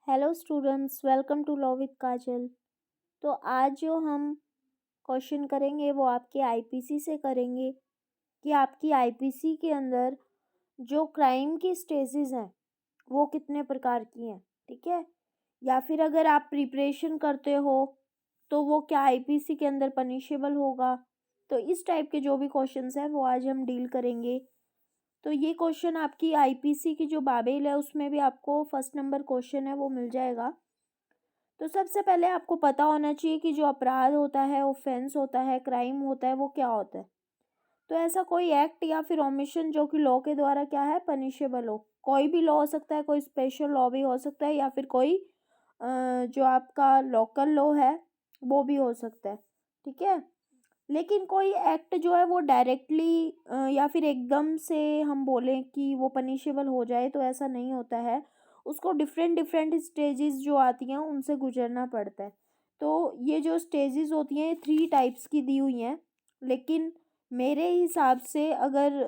Hello students, welcome to law with Kajal. तो आज जो हम क्वेश्चन करेंगे वो आपके आईपीसी से करेंगे कि आपकी आईपीसी के अंदर जो क्राइम की स्टेजेस हैं वो कितने प्रकार की हैं। ठीक है, या फिर अगर आप प्रिपरेशन करते हो तो वो क्या आईपीसी के अंदर पनिशेबल होगा। तो इस टाइप के जो भी क्वेश्चंस हैं वो आज हम डील करेंगे। तो ये क्वेश्चन आपकी आईपीसी की जो बाबेल है उसमें भी आपको फर्स्ट नंबर क्वेश्चन है वो मिल जाएगा। तो सबसे पहले आपको पता होना चाहिए कि जो अपराध होता है, ऑफेंस होता है, क्राइम होता है, वो क्या होता है। तो ऐसा कोई एक्ट या फिर ओमिशन जो कि लॉ के द्वारा क्या है, पनिशेबल हो। कोई भी लॉ हो सकता है, कोई स्पेशल लॉ भी हो सकता है, या फिर कोई जो आपका लोकल लॉ है वो भी हो सकता है। ठीक है, लेकिन कोई एक्ट जो है वो डायरेक्टली या फिर एकदम से हम बोलें कि वो पनिशेबल हो जाए तो ऐसा नहीं होता है। उसको डिफरेंट डिफरेंट स्टेजेस जो आती हैं उनसे गुजरना पड़ता है। तो ये जो स्टेजेस होती हैं 3 टाइप्स की दी हुई हैं, लेकिन मेरे हिसाब से अगर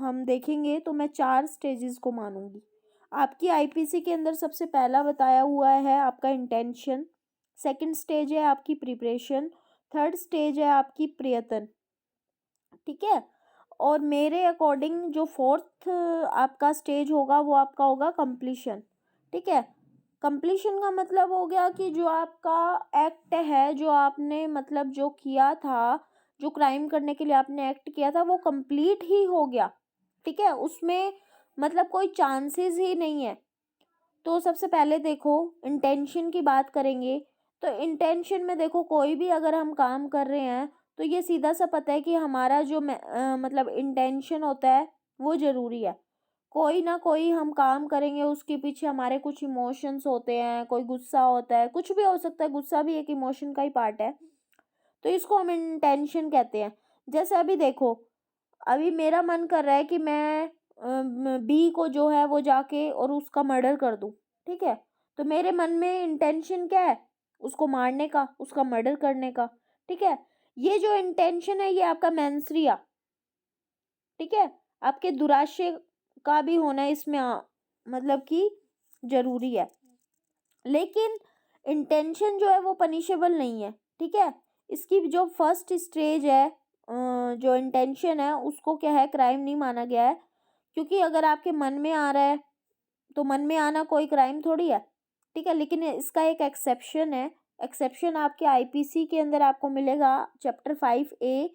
हम देखेंगे तो मैं 4 स्टेजेस को मानूंगी। आपकी आईपीसी के अंदर सबसे पहला बताया हुआ है आपका इंटेंशन, सेकंड स्टेज है आपकी प्रिपरेशन, थर्ड स्टेज है आपकी प्रयत्न। ठीक है, और मेरे अकॉर्डिंग जो फोर्थ आपका स्टेज होगा वो आपका होगा कंप्लीशन। ठीक है, कंप्लीशन का मतलब हो गया कि जो आपका एक्ट है, जो आपने मतलब जो किया था, जो क्राइम करने के लिए आपने एक्ट किया था वो कंप्लीट ही हो गया। ठीक है, उसमें मतलब कोई चांसेस ही नहीं है। तो सबसे पहले देखो इंटेंशन की बात करेंगे। तो इंटेंशन में देखो कोई भी अगर हम काम कर रहे हैं तो ये सीधा सा पता है कि हमारा जो मतलब इंटेंशन होता है वो ज़रूरी है। कोई ना कोई हम काम करेंगे, उसके पीछे हमारे कुछ इमोशंस होते हैं, कोई गुस्सा होता है, कुछ भी हो सकता है, गुस्सा भी एक इमोशन का ही पार्ट है। तो इसको हम इंटेंशन कहते हैं। जैसे अभी देखो, अभी मेरा मन कर रहा है कि मैं बी को जो है वो जाके और उसका मर्डर कर दूं। ठीक है, तो मेरे मन में इंटेंशन क्या है, उसको मारने का, उसका मर्डर करने का। ठीक है, ये जो इंटेंशन है ये आपका मेंसरिया, ठीक है, आपके दुराशय का भी होना इसमें मतलब कि जरूरी है। लेकिन इंटेंशन जो है वो पनिशेबल नहीं है। ठीक है, इसकी जो फर्स्ट स्टेज है जो इंटेंशन है उसको क्या है, क्राइम नहीं माना गया है। क्योंकि अगर आपके मन में आ रहा है तो मन में आना कोई क्राइम थोड़ी है। ठीक है, लेकिन इसका एक एक्सेप्शन है। एक्सेप्शन आपके आईपीसी के अंदर आपको मिलेगा, चैप्टर 5A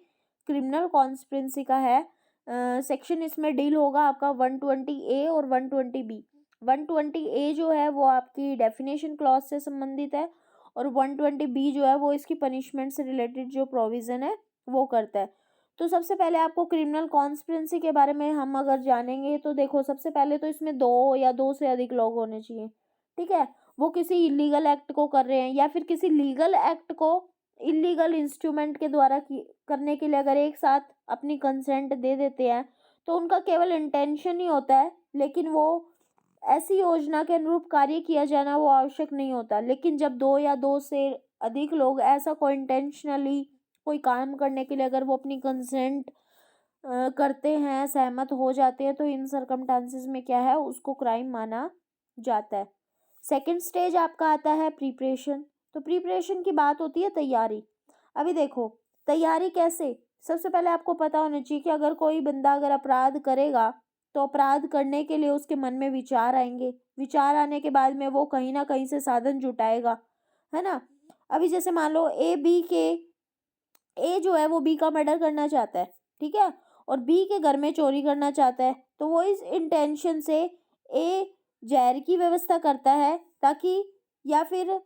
क्रिमिनल कॉन्स्पिरेंसी का है। सेक्शन इसमें डील होगा आपका 120A और 120B। 120A जो है वो आपकी डेफिनेशन क्लॉज से संबंधित है, और 120B जो है वो इसकी पनिशमेंट से रिलेटेड जो प्रोविजन है वो करता है। तो सबसे पहले आपको क्रिमिनल कॉन्स्पिरेंसी के बारे में हम अगर जानेंगे तो देखो, सबसे पहले तो इसमें 2 या 2 से अधिक लोग होने चाहिए। ठीक है, वो किसी इलीगल एक्ट को कर रहे हैं या फिर किसी लीगल एक्ट को इलीगल इंस्ट्रूमेंट के द्वारा करने के लिए अगर एक साथ अपनी कंसेंट दे देते हैं तो उनका केवल इंटेंशन ही होता है, लेकिन वो ऐसी योजना के अनुरूप कार्य किया जाना वो आवश्यक नहीं होता। लेकिन जब 2 या 2 से अधिक लोग ऐसा कोई इंटेंशनली कोई काम करने के लिए अगर वो अपनी कंसेंट करते हैं, सहमत हो जाते हैं, तो इन सरकमस्टांसेस में क्या है, उसको क्राइम माना जाता है। सेकंड स्टेज आपका आता है प्रिपरेशन। तो प्रिपरेशन की बात होती है तैयारी। अभी देखो तैयारी कैसे, सबसे पहले आपको पता होना चाहिए कि अगर कोई बंदा अगर अपराध करेगा तो अपराध करने के लिए उसके मन में विचार आएंगे। विचार आने के बाद में वो कहीं ना कहीं से साधन जुटाएगा, है ना। अभी जैसे मान लो ए जो है वो बी का मर्डर करना चाहता है। ठीक है, और बी के घर में चोरी करना चाहता है, तो वो इस इंटेंशन से ए जहर की व्यवस्था करता है ताकि, या फिर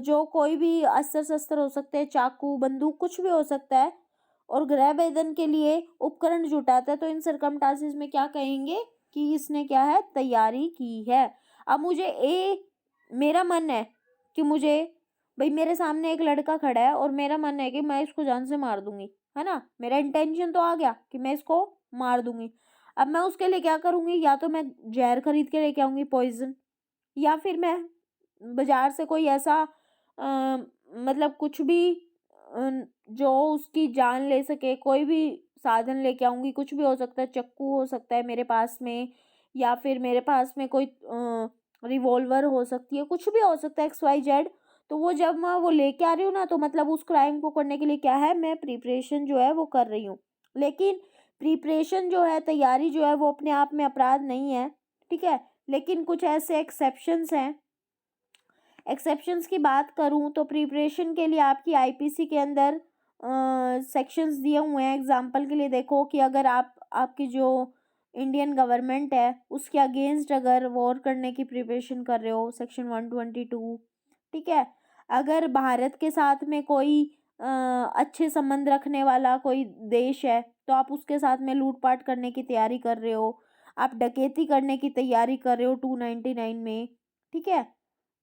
जो कोई भी अस्त्र शस्त्र हो सकते हैं, चाकू, बंदूक, कुछ भी हो सकता है, और गृह भेदन के लिए उपकरण जुटाता है। तो इन सरकमस्टांसेस में क्या कहेंगे कि इसने क्या है, तैयारी की है। अब मुझे मेरा मन है कि मुझे, भाई मेरे सामने एक लड़का खड़ा है और मेरा मन है कि मैं इसको जान से मार दूंगी, है ना, मेरा इंटेंशन तो आ गया कि मैं इसको मार दूंगी। अब मैं उसके लिए क्या करूंगी, या तो मैं जहर खरीद के लेके आऊंगी, पॉइजन, या फिर मैं बाजार से कोई ऐसा मतलब कुछ भी जो उसकी जान ले सके, कोई भी साधन लेके आऊंगी। कुछ भी हो सकता है, चक्कू हो सकता है मेरे पास में, या फिर मेरे पास में कोई रिवॉल्वर हो सकती है, कुछ भी हो सकता है, XYZ। तो वो जब मैं वो लेके आ रही हूँ ना, तो मतलब उस क्राइम को करने के लिए क्या है, मैं प्रिपरेशन जो है वो कर रही हूँ। लेकिन प्रिपरेशन जो है, तैयारी जो है, वो अपने आप में अपराध नहीं है, ठीक है। लेकिन कुछ ऐसे एक्सेप्शंस हैं। एक्सेप्शंस की बात करूं तो प्रिपरेशन के लिए आपकी आईपीसी के अंदर सेक्शंस दिए हुए हैं। एग्जांपल के लिए देखो कि अगर आपकी जो इंडियन गवर्नमेंट है उसके अगेंस्ट अगर वॉर करने की प्रिपरेशन कर रहे हो, सेक्शन 122, ठीक है। अगर भारत के साथ में कोई अच्छे संबंध रखने वाला कोई देश है, तो आप उसके साथ में लूटपाट करने की तैयारी कर रहे हो, आप डकैती करने की तैयारी कर रहे हो 299 में, ठीक है।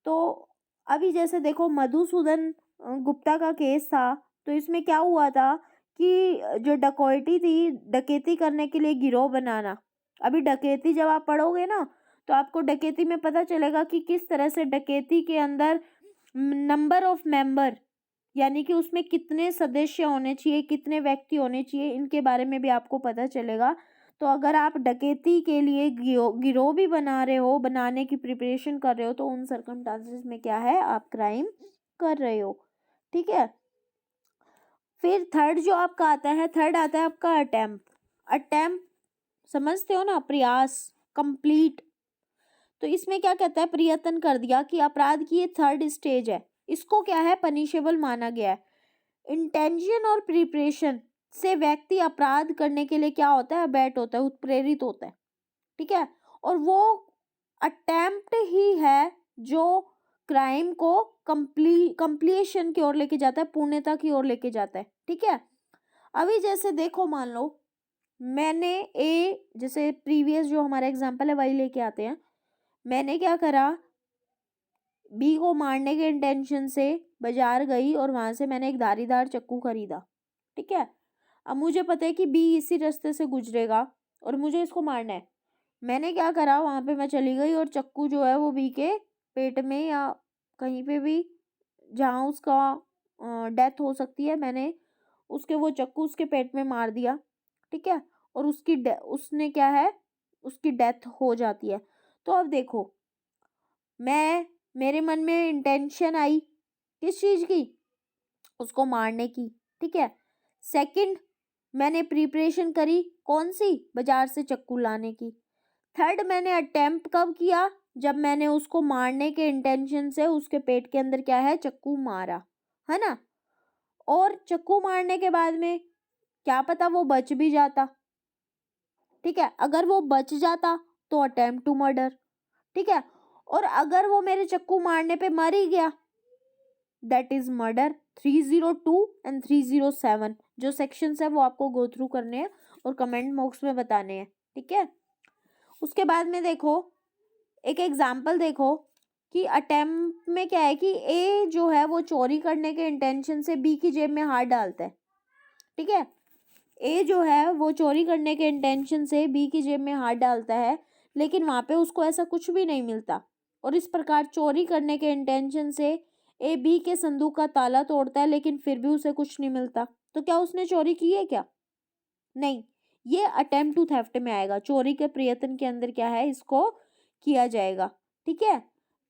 तो अभी जैसे देखो मधुसूदन गुप्ता का केस था, तो इसमें क्या हुआ था कि जो डकैती थी, डकैती करने के लिए गिरोह बनाना। अभी डकैती जब आप पढ़ोगे ना, तो आपको डकैती में पता चलेगा कि किस तरह से डकैती के अंदर नंबर ऑफ मेंबर, यानी कि उसमें कितने सदस्य होने चाहिए, कितने व्यक्ति होने चाहिए, इनके बारे में भी आपको पता चलेगा। तो अगर आप डकैती के लिए गिरोह भी बना रहे हो, बनाने की प्रिपरेशन कर रहे हो, तो उन सर्कमस्टांसेस में क्या है, आप क्राइम कर रहे हो, ठीक है। फिर थर्ड जो आपका आता है, थर्ड आता है आपका अटेम्प्ट। अटेम्प्ट समझते हो ना, प्रयास, कंप्लीट। तो इसमें क्या कहता है, प्रयत्न कर दिया, कि अपराध की ये थर्ड स्टेज है, इसको क्या है, पनिशेबल माना गया है। इंटेंशन और प्रिपरेशन से व्यक्ति अपराध करने के लिए क्या होता है, अबैट होता है, उत्प्रेरित होता है, ठीक है। और वो अटेम्प्ट ही है जो क्राइम को कंप्लीशन की ओर लेके जाता है, पूर्णता की ओर लेके जाता है, ठीक है। अभी जैसे देखो, मान लो मैंने जैसे प्रीवियस जो हमारा एग्जांपल है वही लेके आते हैं। मैंने क्या करा, बी को मारने के इंटेंशन से बाजार गई और वहां से मैंने एक धारीदार चाकू खरीदा, ठीक है। अब मुझे पता है कि बी इसी रास्ते से गुजरेगा और मुझे इसको मारना है। मैंने क्या करा, वहां पे मैं चली गई और चाकू जो है वो बी के पेट में या कहीं पे भी जहाँ उसका डेथ हो सकती है, मैंने उसके वो चाकू उसके पेट में मार दिया, ठीक है। और उसने क्या है, उसकी डेथ हो जाती है। तो अब देखो, मेरे मन में इंटेंशन आई किस चीज की, उसको मारने की, ठीक है। सेकंड, मैंने प्रिपरेशन करी कौन सी, बाजार से चाकू लाने की। थर्ड, मैंने अटेम्प्ट कब किया, जब मैंने उसको मारने के इंटेंशन से उसके पेट के अंदर क्या है, चाकू मारा, है ना। और चाकू मारने के बाद में क्या पता वो बच भी जाता, ठीक है। अगर वो बच जाता तो अटेम्प्ट टू मर्डर, ठीक है। और अगर वो मेरे चाकू मारने पे मर ही गया, दैट इज मर्डर। 302 एंड 307 जो सेक्शंस है वो आपको गो थ्रू करने हैं और कमेंट बॉक्स में बताने हैं, ठीक है। उसके बाद में देखो, एक एग्जाम्पल देखो कि अटेम्प्ट में क्या है कि ए जो है वो चोरी करने के इंटेंशन से बी की जेब में हाथ डालता है, ठीक है। ए जो है वो चोरी करने के इंटेंशन से बी की जेब में हाथ डालता है, लेकिन वहां पे उसको ऐसा कुछ भी नहीं मिलता। और इस प्रकार चोरी करने के इंटेंशन से ए बी के संदूक का ताला तोड़ता है, लेकिन फिर भी उसे कुछ नहीं मिलता। तो क्या उसने चोरी की है क्या, नहीं। ये अटेम्प्ट टू थेफ्ट में आएगा, चोरी के प्रयत्न के अंदर क्या है, इसको किया जाएगा, ठीक है।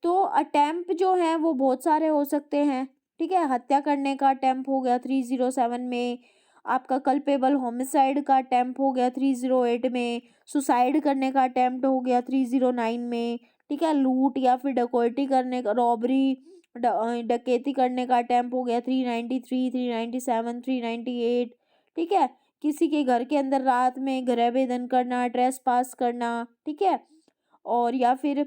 तो अटेम्प्ट जो है वो बहुत सारे हो सकते हैं, ठीक है। हत्या करने का अटेम्प्ट हो गया 307 में, आपका कल्पेबल होमिसाइड का अटेम्प्ट हो गया 308 में, सुसाइड करने का अटेम्प्ट हो गया 309 में, ठीक है। लूट या फिर डकैती करने का, रॉबरी, डकैती करने का अटेम्प्ट हो गया 393, 397, 398, ठीक है। किसी के घर के अंदर रात में गृह भेदन करना, ट्रेस पास करना, ठीक है। और या फिर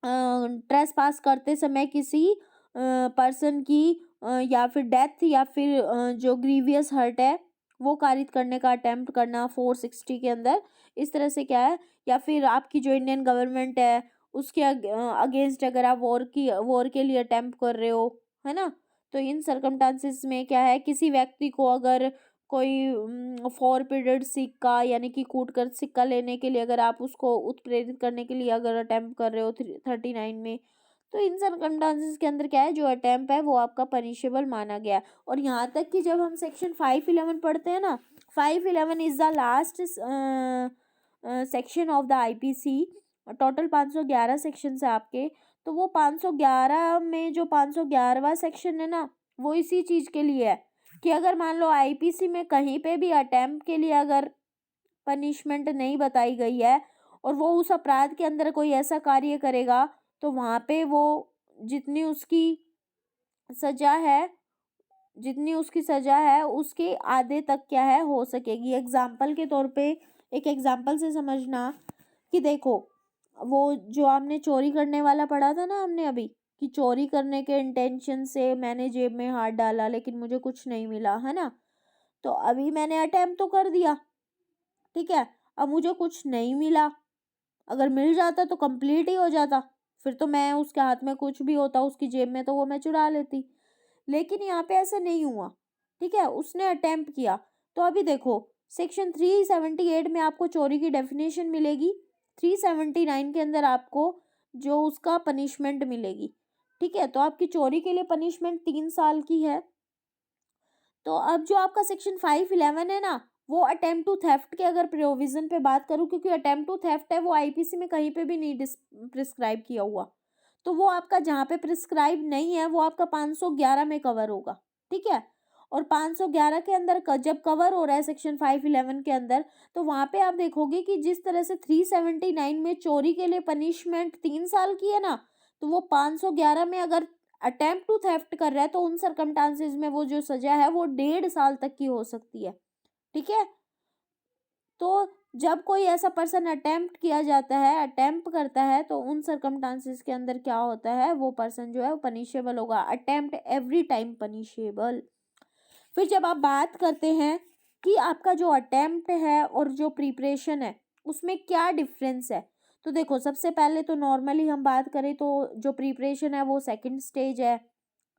ट्रेस पास करते समय किसी पर्सन की या फिर डेथ या फिर जो ग्रीवियस हर्ट है वो कारित करने का अटेम्प्ट करना 460 के अंदर, इस तरह से क्या है। या फिर आपकी जो इंडियन गवर्नमेंट है उसके अगेंस्ट अगर आप वॉर के लिए अटेम्प्ट कर रहे हो, है ना। तो इन सर्कमस्टांसेस में क्या है, किसी व्यक्ति को अगर कोई फॉरबिडेड सिक्का यानी कि कूट कर सिक्का लेने के लिए अगर आप उसको उत्प्रेरित करने के लिए अगर अटेम्प्ट कर रहे हो 39 में, तो इन सर्कमस्टांसेस के अंदर क्या है, जो अटेम्प्ट है वो आपका पनिशेबल माना गया है। और यहाँ तक कि जब हम सेक्शन 511 पढ़ते हैं ना, 511 is the last section of the IPC total 511 section है आपके, तो वो 511 में जो 511वां सेक्शन है ना, वो इसी चीज के लिए है कि अगर मान लो आईपीसी में कहीं पे भी अटेम्प्ट के लिए अगर पनिशमेंट नहीं बताई गई है और वो उस अपराध के अंदर कोई ऐसा कार्य करेगा, तो वहां पे वो जितनी उसकी सजा है जितनी उसकी सजा है उसके आधे तक क्या है हो सकेगी। एग्जाम्पल के तौर पे, एक एग्जाम्पल से समझना कि देखो, वो जो आपने चोरी करने वाला पढ़ा था ना हमने अभी, कि चोरी करने के इंटेंशन से मैंने जेब में हाथ डाला लेकिन मुझे कुछ नहीं मिला, है ना। तो अभी मैंने अटेम्प्ट तो कर दिया, ठीक है, अब मुझे कुछ नहीं मिला। अगर मिल जाता तो कंप्लीट ही हो जाता, फिर तो मैं उसके हाथ में कुछ भी होता उसकी जेब में तो वो मैं चुरा लेती। लेकिन यहाँ पे ऐसा नहीं हुआ, ठीक है, उसने अटेम्प्ट किया। तो अभी देखो, सेक्शन 378 में आपको चोरी की डेफिनेशन मिलेगी, 379 के अंदर आपको जो उसका पनिशमेंट मिलेगी, ठीक है। तो आपकी चोरी के लिए पनिशमेंट 3 साल की है। तो अब जो आपका सेक्शन 511 है ना, वो अटेम्प्ट टू थेफ्ट के अगर प्रोविजन पे बात करूं, क्योंकि अटेम्प्ट टू थेफ्ट है वो आईपीसी में कहीं पे भी नहीं प्रिस्क्राइब किया हुआ, तो वो आपका जहाँ पे प्रिस्क्राइब नहीं है वो आपका 511 में कवर होगा, ठीक है। और 511 के अंदर जब कवर हो रहा है सेक्शन 511 के अंदर, तो वहां पे आप देखोगे कि जिस तरह से 379 में चोरी के लिए पनिशमेंट 3 साल की है ना, तो वो 511 में अगर अटेम्प्ट टू थेफ्ट कर रहा है तो उन सरकमस्टांसेस में वो जो सजा है वो 1.5 साल तक की हो सकती है, ठीक है। तो जब कोई ऐसा पर्सन अटेम्प्ट किया जाता है, अटेम्प्ट करता है, तो उन सरकमस्टांसेस के अंदर क्या होता है, वो पर्सन जो है वो पनिशेबल होगा। Attempt every time punishable. फिर जब आप बात करते हैं कि आपका जो अटेम्प्ट है और जो प्रिपरेशन है उसमें क्या डिफरेंस है, तो देखो, सबसे पहले तो नॉर्मली हम बात करें तो जो प्रिपरेशन है वो सेकंड स्टेज है,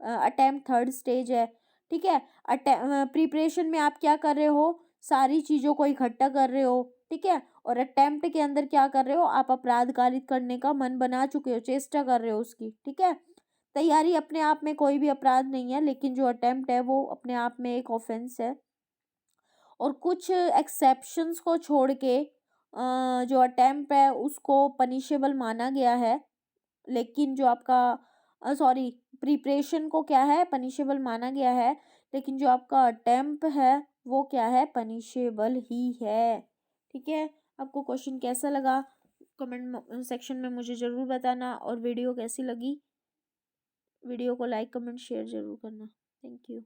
अटेम्प्ट थर्ड स्टेज है, ठीक है। प्रिपरेशन में आप क्या कर रहे हो, सारी चीज़ों को इकट्ठा कर रहे हो, ठीक है। और अटेम्प्ट के अंदर क्या कर रहे हो, आप अपराध कारित करने का मन बना चुके हो, चेष्टा कर रहे हो उसकी, ठीक है। तैयारी अपने आप में कोई भी अपराध नहीं है, लेकिन जो अटेम्प्ट है वो अपने आप में एक ऑफेंस है। और कुछ एक्सेप्शंस को छोड़ के जो अटेम्प्ट है उसको पनिशेबल माना गया है, लेकिन जो आपका सॉरी, प्रिपरेशन को क्या है, पनिशेबल माना गया है, लेकिन जो आपका अटेम्प्ट है वो क्या है, पनिशेबल ही है, ठीक है। आपको क्वेश्चन कैसा लगा कमेंट सेक्शन में मुझे ज़रूर बताना, और वीडियो कैसी लगी, वीडियो को लाइक कमेंट शेयर ज़रूर करना। Thank you.